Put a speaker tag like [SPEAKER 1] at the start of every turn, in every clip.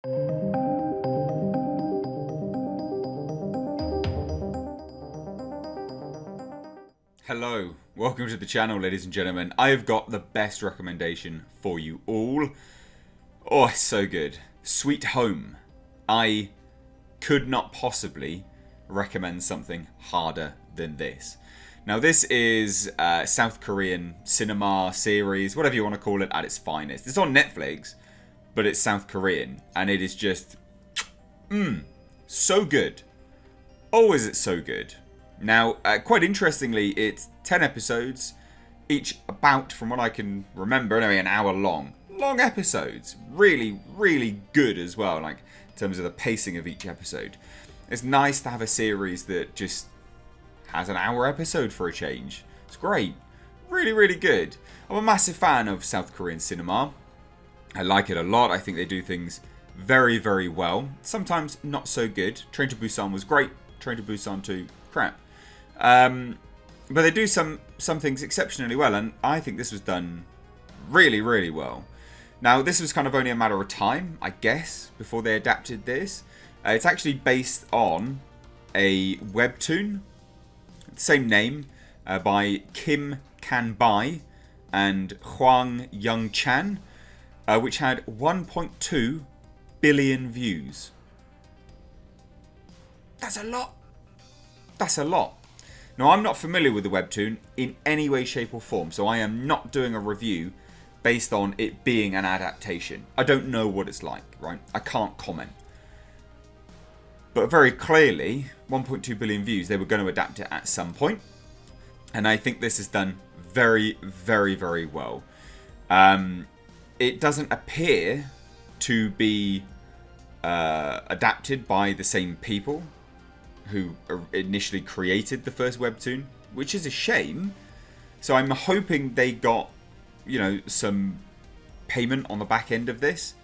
[SPEAKER 1] Hello, welcome to the channel, ladies and gentlemen. I have got the best recommendation for you all. Oh, it's so good. Sweet Home. I could not possibly recommend something harder than this. Now, this is South Korean cinema series, whatever you want to call it, at its finest. It's on Netflix, but it's South Korean, and it is just, so good. Oh, is it so good. Now, quite interestingly, it's 10 episodes, each about, from what I can remember, anyway, an hour long. Long episodes. Really, really good as well, like, in terms of the pacing of each episode. It's nice to have a series that just has an hour episode for a change. It's great. Really, really good. I'm a massive fan of South Korean cinema. I like it a lot. I think they do things very, very well. Sometimes not so good. Train to Busan was great. Train to Busan 2, crap. But they do some things exceptionally well, and I think this was done really, really well. Now, this was kind of only a matter of time, I guess, before they adapted this. It's actually based on a webtoon, same name, by Kim Kan-bai and Hwang Young-chan, which had 1.2 billion views. That's a lot. That's a lot. Now, I'm not familiar with the webtoon in any way, shape or form, so I am not doing a review based on it being an adaptation. I don't know what it's like, right? I can't comment. But very clearly, 1.2 billion views, they were going to adapt it at some point. And I think this is done very, very, very well. It doesn't appear to be adapted by the same people who initially created the first webtoon, which is a shame. So I'm hoping they got, some payment on the back end of this.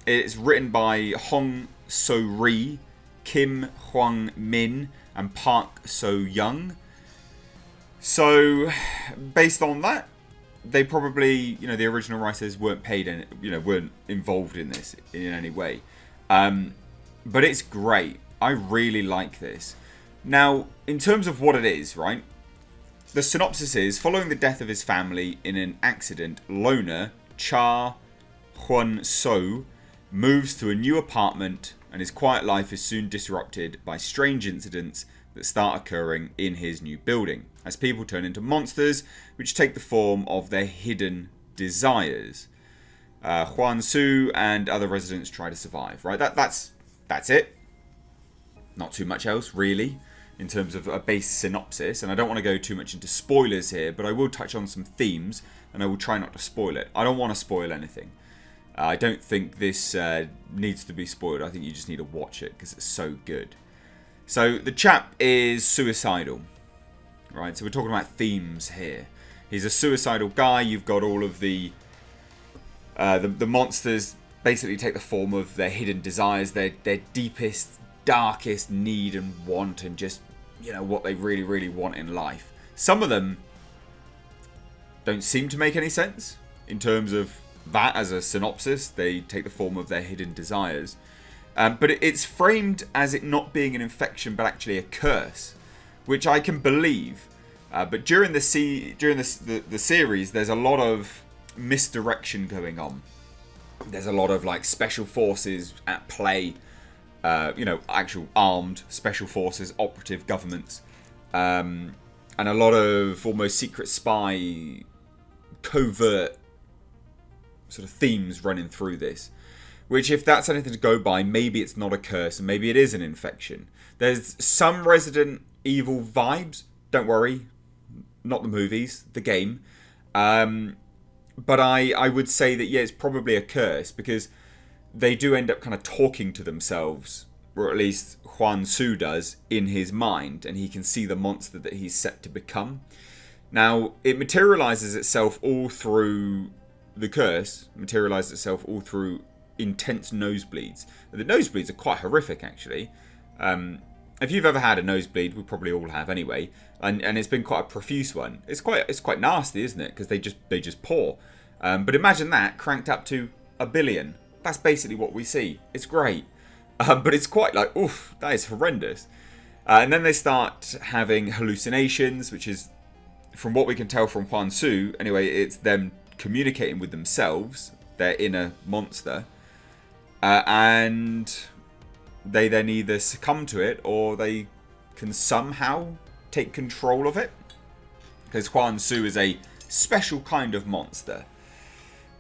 [SPEAKER 1] It's written by Hong So-ri, Kim Hwang-min, and Park So-young. So, based on that, they probably, the original writers weren't paid and, weren't involved in this in any way. But it's great. I really like this. Now, in terms of what it is, right? The synopsis is, following the death of his family in an accident, loner Cha Hyun-soo moves to a new apartment, and his quiet life is soon disrupted by strange incidents that start occurring in his new building, as people turn into monsters, which take the form of their hidden desires. Hyun-soo and other residents try to survive, right? That's it. Not too much else, really, in terms of a base synopsis. And I don't want to go too much into spoilers here, but I will touch on some themes, and I will try not to spoil it. I don't want to spoil anything. I don't think this needs to be spoiled. I think you just need to watch it, because it's so good. So, the chap is suicidal, right? So, we're talking about themes here. He's a suicidal guy. You've got all of the monsters basically take the form of their hidden desires, their deepest, darkest need and want, and just what they really, really want in life. Some of them don't seem to make any sense in terms of that as a synopsis. They take the form of their hidden desires, but it's framed as it not being an infection but actually a curse, which I can believe. But during the series, there's a lot of misdirection going on. There's a lot of special forces at play. Actual armed special forces, operative governments, and a lot of almost secret spy, covert sort of themes running through this. Which, if that's anything to go by, maybe it's not a curse, and maybe it is an infection. There's some Resident Evil vibes. Don't worry, not the movies, the game. But I would say that, yeah, it's probably a curse, because they do end up kind of talking to themselves, or at least Hyun-soo does, in his mind, and he can see the monster that he's set to become. Now, it materializes itself all through the curse, materializes itself all through intense nosebleeds. The nosebleeds are quite horrific, actually. If you've ever had a nosebleed, we probably all have anyway, and it's been quite a profuse one. It's quite nasty, isn't it? Because they just pour. But imagine that cranked up to 1 billion. That's basically what we see. It's great. But it's quite like, oof, that is horrendous. And then they start having hallucinations, which is, from what we can tell from Hyun-soo, anyway, it's them communicating with themselves, their inner monster. And they then either succumb to it or they can somehow take control of it. Because Hyun-soo is a special kind of monster.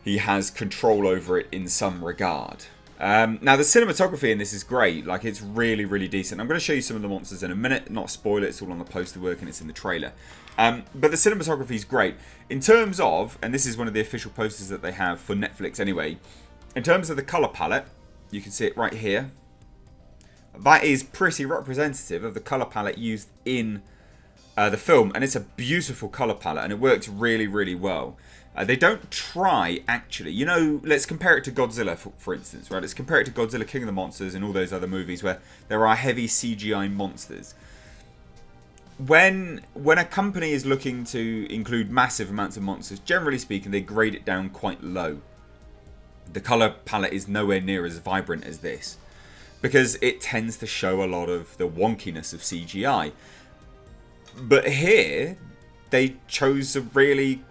[SPEAKER 1] He has control over it in some regard. Now, the cinematography in this is great. Like, it's really, really decent. I'm going to show you some of the monsters in a minute. Not spoil it. It's all on the poster work and it's in the trailer. But the cinematography is great. In terms of, and this is one of the official posters that they have for Netflix anyway. In terms of the colour palette, you can see it right here. That is pretty representative of the colour palette used in the film. And it's a beautiful colour palette and it works really, really well. They don't try, actually. You know, let's compare it to Godzilla, for instance, right? Let's compare it to Godzilla, King of the Monsters, and all those other movies where there are heavy CGI monsters. When a company is looking to include massive amounts of monsters, generally speaking, they grade it down quite low. The colour palette is nowhere near as vibrant as this, because it tends to show a lot of the wonkiness of CGI. But here, they chose a really...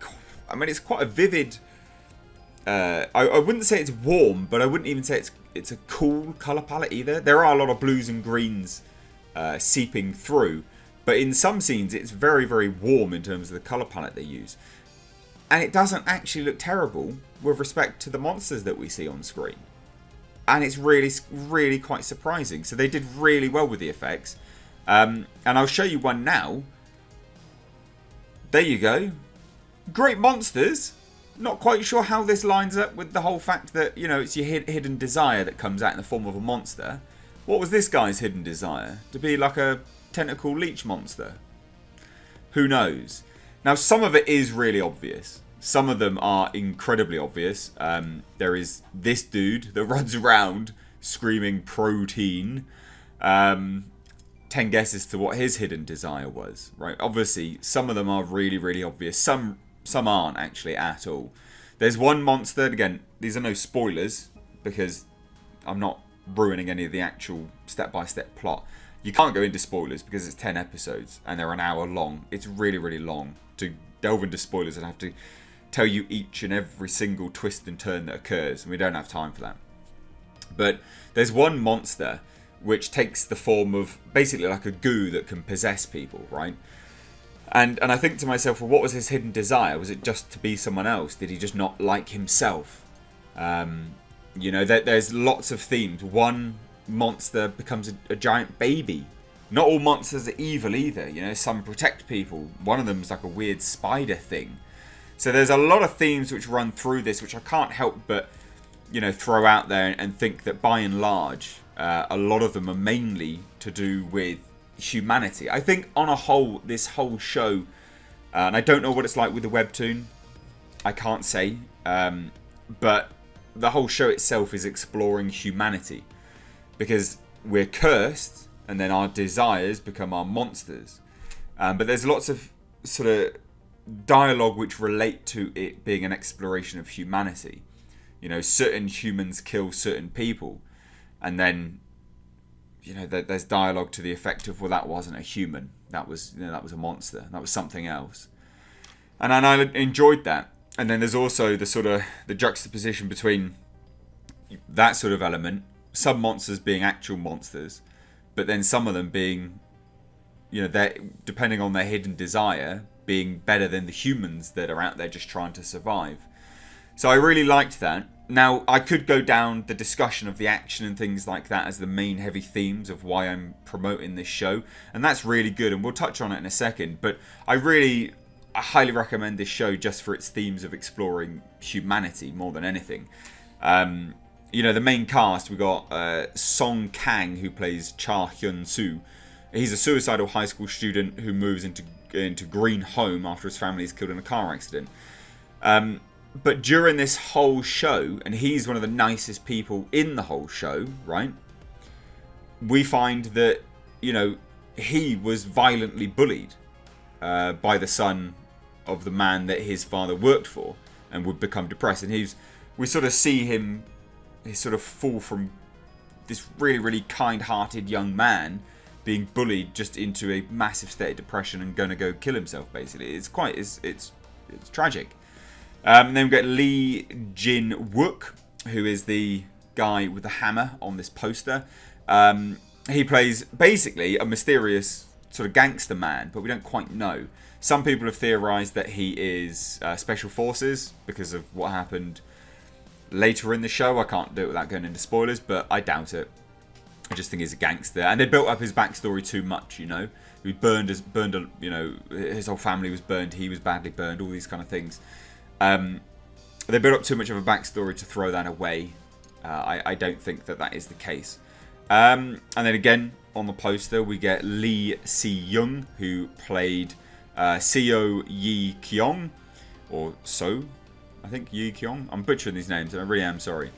[SPEAKER 1] I mean, it's quite a vivid... I wouldn't say it's warm, but I wouldn't even say it's a cool colour palette either. There are a lot of blues and greens seeping through. But in some scenes, it's very, very warm in terms of the colour palette they use. And it doesn't actually look terrible with respect to the monsters that we see on screen. And it's really, really quite surprising. So they did really well with the effects. And I'll show you one now. There you go. Great monsters. Not quite sure how this lines up with the whole fact that, you know, it's your hidden desire that comes out in the form of a monster. What was this guy's hidden desire? To be like a tentacle leech monster? Who knows? Now, some of it is really obvious. Some of them are incredibly obvious. There is this dude that runs around screaming protein. 10 guesses to what his hidden desire was, right? Obviously, some of them are really, really obvious. Some aren't actually at all. There's one monster, again, these are no spoilers because I'm not ruining any of the actual step-by-step plot. You can't go into spoilers because it's 10 episodes and they're an hour long. It's really, really long. To delve into spoilers, I'd have to tell you each and every single twist and turn that occurs, and we don't have time for that. But there's one monster which takes the form of basically like a goo that can possess people, right? And I think to myself, well, what was his hidden desire? Was it just to be someone else? Did he just not like himself? You know, there's lots of themes. One monster becomes a giant baby. Not all monsters are evil either. You know, some protect people. One of them is like a weird spider thing. So there's a lot of themes which run through this, which I can't help but, you know, throw out there and think that by and large, a lot of them are mainly to do with humanity. I think on a whole, this whole show, and I don't know what it's like with the webtoon, I can't say, but the whole show itself is exploring humanity, because we're cursed and then our desires become our monsters. But there's lots of sort of dialogue which relate to it being an exploration of humanity. You know, certain humans kill certain people, and then, you know, there's dialogue to the effect of, well, that wasn't a human, that was, you know, that was a monster, that was something else. And I enjoyed that. And then there's also the sort of the juxtaposition between that sort of element, some monsters being actual monsters, but then some of them being, you know, they're, depending on their hidden desire, being better than the humans that are out there just trying to survive. So I really liked that. Now, I could go down the discussion of the action and things like that as the main heavy themes of why I'm promoting this show, and that's really good, and we'll touch on it in a second, but I highly recommend this show just for its themes of exploring humanity more than anything. You know, the main cast, we got Song Kang, who plays Cha Hyun-soo. He's a suicidal high school student who moves into Green Home after his family is killed in a car accident. But during this whole show, and he's one of the nicest people in the whole show, right? We find that, you know, he was violently bullied by the son of the man that his father worked for, and would become depressed. And we sort of see him his sort of fall from this really, really kind-hearted young man being bullied just into a massive state of depression and going to go kill himself, basically. It's tragic. And then we get Lee Jin-wook, who is the guy with the hammer on this poster. He plays basically a mysterious sort of gangster man, but we don't quite know. Some people have theorized that he is Special Forces because of what happened later in the show. I can't do it without going into spoilers, but I doubt it. I just think he's a gangster, and they built up his backstory too much. He burned. His whole family was burned. He was badly burned. All these kind of things. They built up too much of a backstory to throw that away. I don't think that is the case. And then again on the poster we get Lee Si-young, who played Seo Yi-kyung, or So, I think Yi-kyung. I'm butchering these names, and I really am sorry.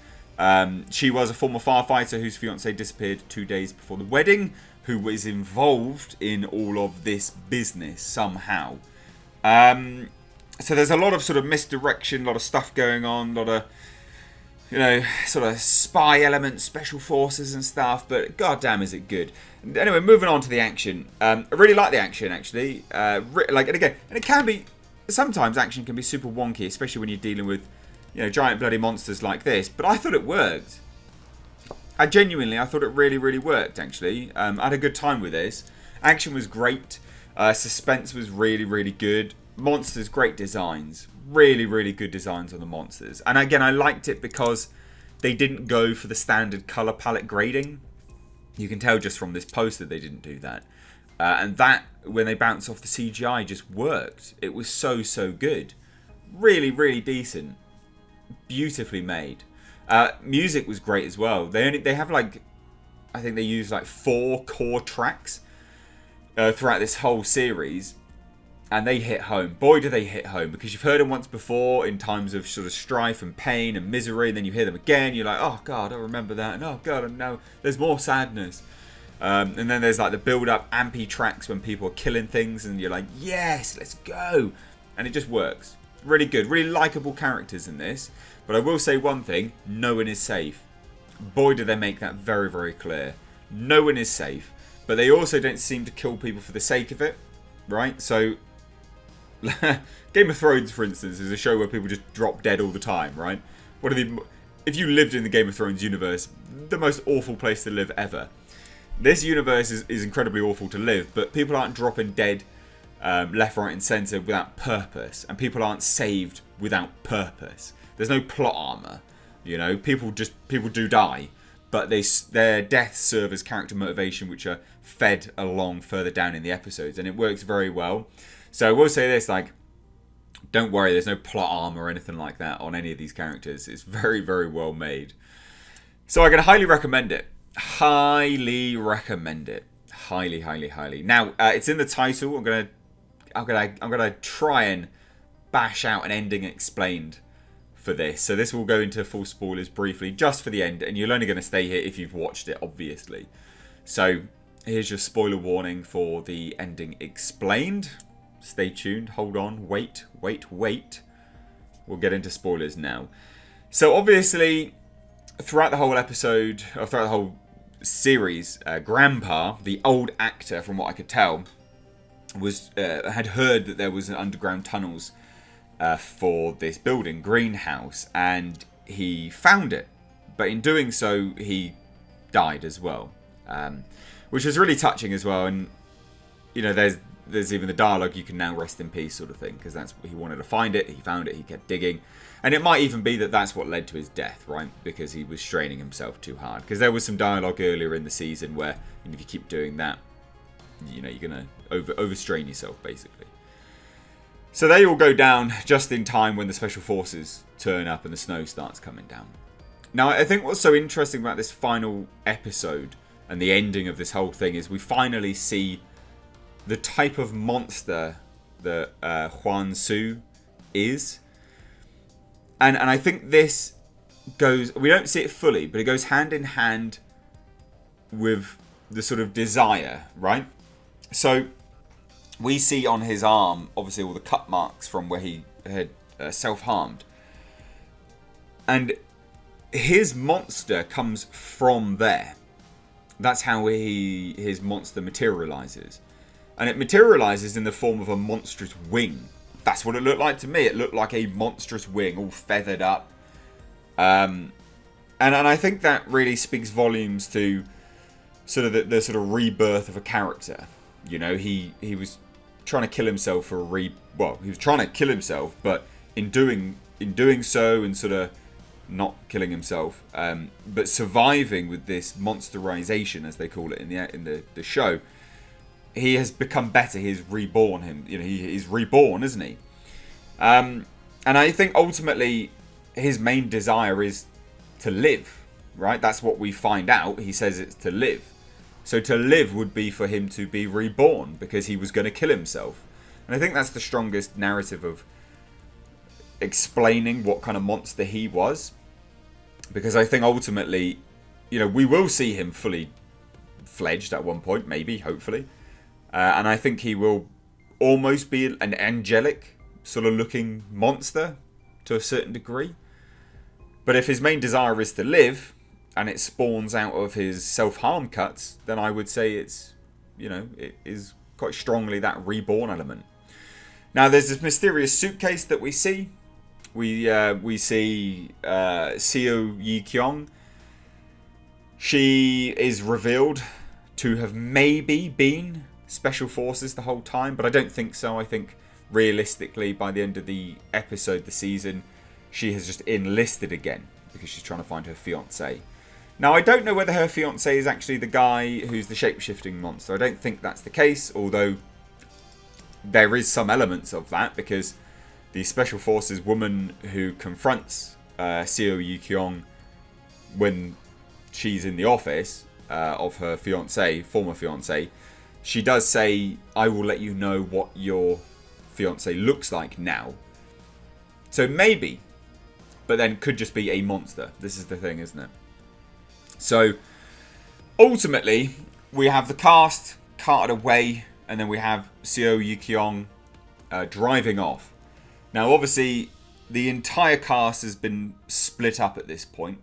[SPEAKER 1] She was a former firefighter whose fiance disappeared 2 days before the wedding, who was involved in all of this business somehow. So there's a lot of sort of misdirection, a lot of stuff going on, a lot of, sort of spy elements, special forces and stuff, but goddamn is it good. Anyway, moving on to the action. I really like the action, actually. And it can be, sometimes action can be super wonky, especially when you're dealing with, giant bloody monsters like this, but I thought it worked. I thought it really, really worked, actually. I had a good time with this. Action was great. Suspense was really, really good. Monsters, great designs. Really, really good designs on the monsters. And again, I liked it because they didn't go for the standard color palette grading. You can tell just from this poster they didn't do that. And that, when they bounced off the CGI, just worked. It was so, so good. Really, really decent. Beautifully made. Music was great as well. They have I think they use 4 core tracks throughout this whole series. And they hit home. Boy, do they hit home. Because you've heard them once before in times of sort of strife and pain and misery. And then you hear them again. You're like, oh, God, I remember that. And oh, God, no, there's more sadness. And then there's the build-up ampy tracks when people are killing things. And you're like, yes, let's go. And it just works. Really good. Really likeable characters in this. But I will say one thing. No one is safe. Boy, do they make that very, very clear. No one is safe. But they also don't seem to kill people for the sake of it. Right? So Game of Thrones, for instance, is a show where people just drop dead all the time, right? If you lived in the Game of Thrones universe, the most awful place to live ever. This universe is incredibly awful to live, but people aren't dropping dead left, right and centre without purpose. And people aren't saved without purpose. There's no plot armour. People do die. But their deaths serve as character motivation, which are fed along further down in the episodes. And it works very well. So I will say this, don't worry, there's no plot armor or anything like that on any of these characters. It's very, very well made. So I can highly recommend it. Highly recommend it. Highly, highly, highly. Now, it's in the title. I'm gonna try and bash out an ending explained for this. So this will go into full spoilers briefly, just for the end, and you're only going to stay here if you've watched it, obviously. So here's your spoiler warning for the ending explained. Stay tuned, hold on, wait. We'll get into spoilers now. So obviously, throughout the whole episode, or throughout the whole series, Grandpa, the old actor, from what I could tell, had heard that there was underground tunnels for this building, greenhouse, and he found it. But in doing so, he died as well, which was really touching as well. And there's even the dialogue, you can now rest in peace sort of thing, because he wanted to find it, he found it, he kept digging. And it might even be that that's what led to his death, right? Because he was straining himself too hard. Because there was some dialogue earlier in the season where if you keep doing that, you're going to overstrain yourself, basically. So they all go down just in time when the special forces turn up and the snow starts coming down. Now, I think what's so interesting about this final episode and the ending of this whole thing is we finally see the type of monster that Hwang Soo is. And I think this goes... We don't see it fully, but it goes hand in hand with the sort of desire, right? So we see on his arm, obviously, all the cut marks from where he had self-harmed. And his monster comes from there. That's how his monster materializes. And it materializes in the form of a monstrous wing. That's what it looked like to me. It looked like a monstrous wing, all feathered up. And I think that really speaks volumes to sort of the sort of rebirth of a character. You know, he was trying to kill himself for he was trying to kill himself, but in doing so and sort of not killing himself, but surviving with this monsterization, as they call it in the show, he has become better. He's reborn. He's reborn, isn't he? And I think ultimately his main desire is to live. Right? That's what we find out. He says it's to live. So to live would be for him to be reborn, because he was going to kill himself. And I think that's the strongest narrative of explaining what kind of monster he was. Because I think ultimately, we will see him fully fledged at one point, maybe, hopefully. And I think he will almost be an angelic sort of looking monster to a certain degree. But if his main desire is to live, and it spawns out of his self-harm cuts, then I would say it is quite strongly that reborn element. Now, there's this mysterious suitcase that we see. We see Seo Yi-kyung. She is revealed to have maybe been Special Forces the whole time, but I don't think so. I think realistically, by the end of the episode, the season, she has just enlisted again because she's trying to find her fiancé. Now, I don't know whether her fiancé is actually the guy who's the shape-shifting monster. I don't think that's the case, although there is some elements of that, because the Special Forces woman who confronts Seo Yi-kyung when she's in the office of her former fiancé, she does say, "I will let you know what your fiancé looks like now." So maybe, but then could just be a monster. This is the thing, isn't it? So, ultimately, we have the cast carted away, and then we have Seo Yi-kyung driving off. Now, obviously, the entire cast has been split up at this point.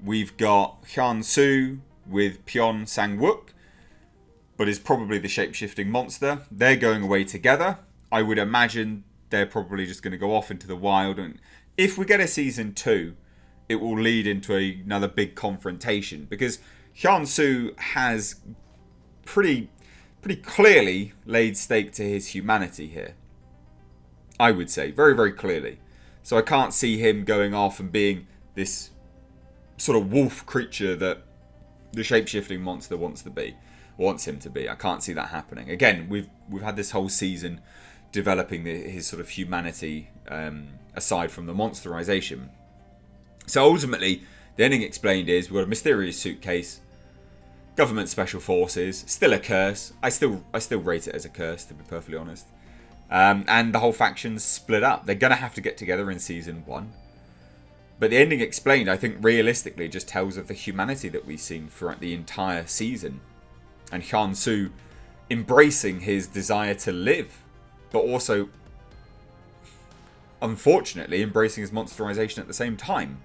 [SPEAKER 1] We've got Hyun-soo with Pyeon Sang-wook, but is probably the shape-shifting monster. They're going away together. I would imagine they're probably just going to go off into the wild, and if we get a season 2, it will lead into another big confrontation, because Hyun-soo has pretty clearly laid stake to his humanity here. I would say very, very clearly. So I can't see him going off and being this sort of wolf creature that the shape-shifting monster wants him to be. I can't see that happening. Again, we've had this whole season developing his sort of humanity aside from the monsterization. So ultimately, the ending explained is we've got a mysterious suitcase, government special forces, still a curse. I still rate it as a curse, to be perfectly honest. And the whole faction's split up. They're going to have to get together in season 1. But the ending explained, I think, realistically just tells of the humanity that we've seen throughout the entire season. And Hyun-soo embracing his desire to live, but also, unfortunately, embracing his monsterization at the same time.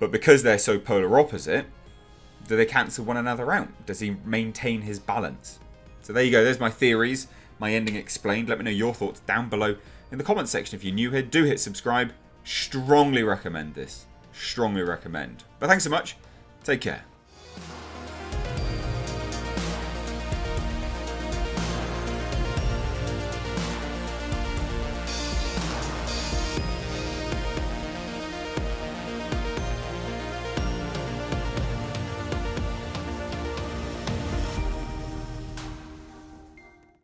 [SPEAKER 1] But because they're so polar opposite, do they cancel one another out? Does he maintain his balance? So there you go. There's my theories. My ending explained. Let me know your thoughts down below in the comment section. If you're new here, do hit subscribe. Strongly recommend this. Strongly recommend. But thanks so much. Take care.